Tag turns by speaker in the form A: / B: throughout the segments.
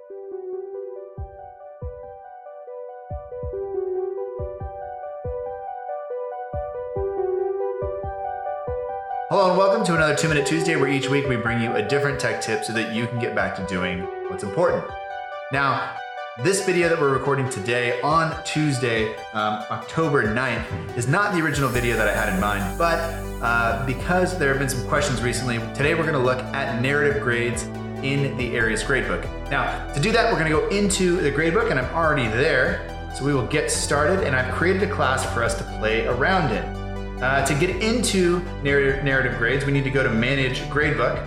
A: Hello and welcome to another 2-Minute Tuesday, where each week we bring you a different tech tip so that you can get back to doing what's important. Now, this video that we're recording today on Tuesday, October 9th, is not the original video that I had in mind, but because there have been some questions recently, today we're going to look at narrative grades in the Area's Gradebook. Now, to do that, we're going to go into the Gradebook, and I'm already there, so we will get started, and I've created a class for us to play around in. To get into narrative grades, we need to go to Manage Gradebook.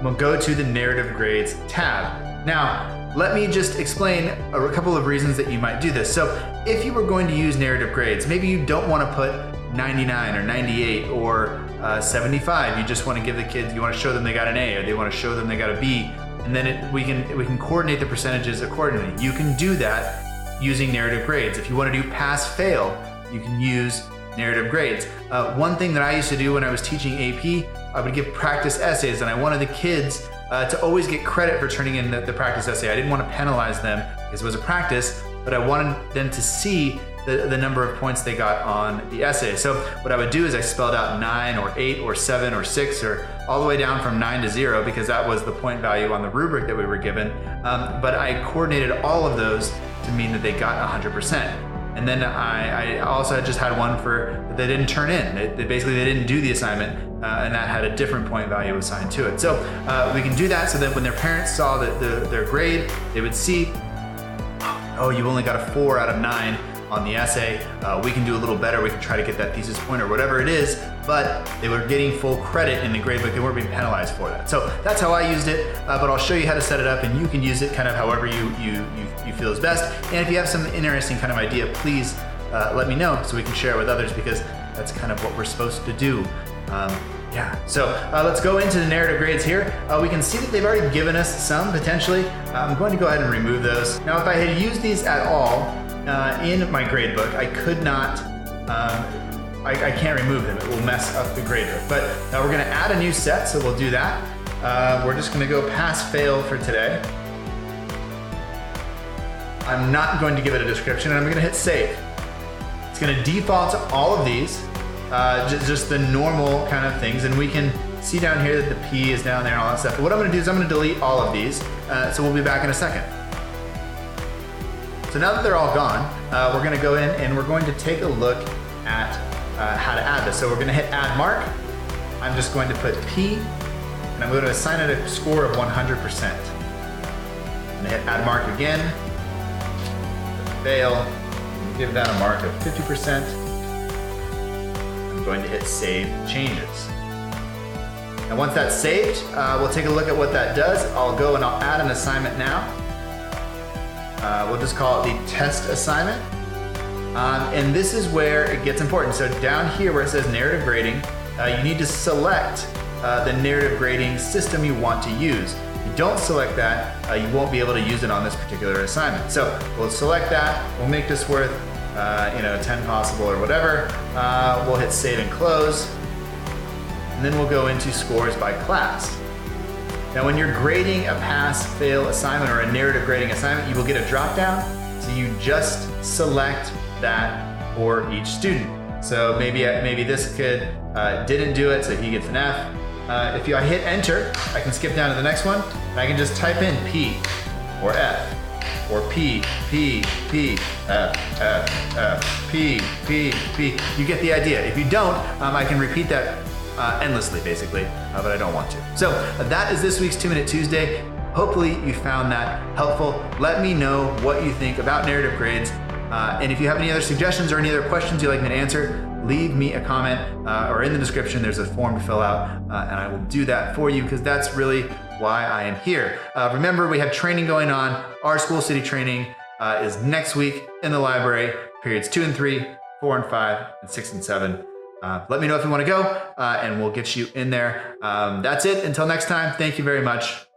A: We'll go to the Narrative Grades tab. Now, let me just explain a couple of reasons that you might do this. So if you were going to use narrative grades, maybe you don't want to put 99 or 98 or 75. You just want to give the kids, you want to show them they got an A, or they want to show them they got a B, and then we can coordinate the percentages accordingly. You can do that using narrative grades. If you want to do pass-fail, you can use narrative grades. One thing that I used to do when I was teaching AP, I would give practice essays, and I wanted the kids to always get credit for turning in the practice essay. I didn't want to penalize them because it was a practice, but I wanted them to see the number of points they got on the essay. So what I would do is I spelled out 9 or 8 or 7 or 6 or all the way down from 9 to 0, because that was the point value on the rubric that we were given. But I coordinated all of those to mean that they got 100%. And then I also just had one for that they didn't turn in. They didn't do the assignment, and that had a different point value assigned to it. So we can do that so that when their parents saw their grade, they would see, oh, you only got a 4 out of 9 on the essay. We can do a little better. We can try to get that thesis point or whatever it is, but they were getting full credit in the gradebook. They weren't being penalized for that. So that's how I used it, but I'll show you how to set it up, and you can use it kind of however you feel is best. And if you have some interesting kind of idea, please let me know so we can share it with others, because that's kind of what we're supposed to do. So let's go into the narrative grades here. We can see that they've already given us some, potentially. I'm going to go ahead and remove those. Now, if I had used these at all in my gradebook, I could not, I can't remove them. It will mess up the gradebook. But now we're going to add a new set, so we'll do that. We're just going to go pass-fail for today. I'm not going to give it a description, and I'm going to hit save. It's going to default to all of these, just the normal kind of things, and we can see down here that the P is down there and all that stuff. But what I'm going to do is I'm going to delete all of these, so we'll be back in a second. So now that they're all gone, we're going to go in and we're going to take a look at how to add this. So we're going to hit add mark. I'm just going to put P, and I'm going to assign it a score of 100%. I'm going to hit add mark again. Fail, give that a mark of 50%. I'm going to hit save changes. And once that's saved, we'll take a look at what that does. I'll go and I'll add an assignment now. We'll just call it the test assignment. And this is where it gets important. So down here where it says narrative grading, you need to select the narrative grading system you want to use. If you don't select that, you won't be able to use it on this particular assignment. So we'll select that. We'll make this worth 10 possible or whatever. We'll hit save and close. And then we'll go into scores by class. Now, when you're grading a pass-fail assignment or a narrative grading assignment, you will get a drop-down. So you just select that for each student. So maybe this kid didn't do it, so he gets an F. If I hit enter, I can skip down to the next one, and I can just type in P or F or P, P, P, F, F, F, P, P, P. You get the idea. If you don't, I can repeat that endlessly, basically, but I don't want to. So that is this week's 2-Minute Tuesday. Hopefully you found that helpful. Let me know what you think about narrative grades. And if you have any other suggestions or any other questions you'd like me to answer, leave me a comment or in the description, there's a form to fill out, and I will do that for you, because that's really why I am here. Remember, we have training going on. Our School City training is next week in the library, periods 2 and 3, 4 and 5, and 6 and 7. Let me know if you want to go, and we'll get you in there. That's it. Until next time, thank you very much.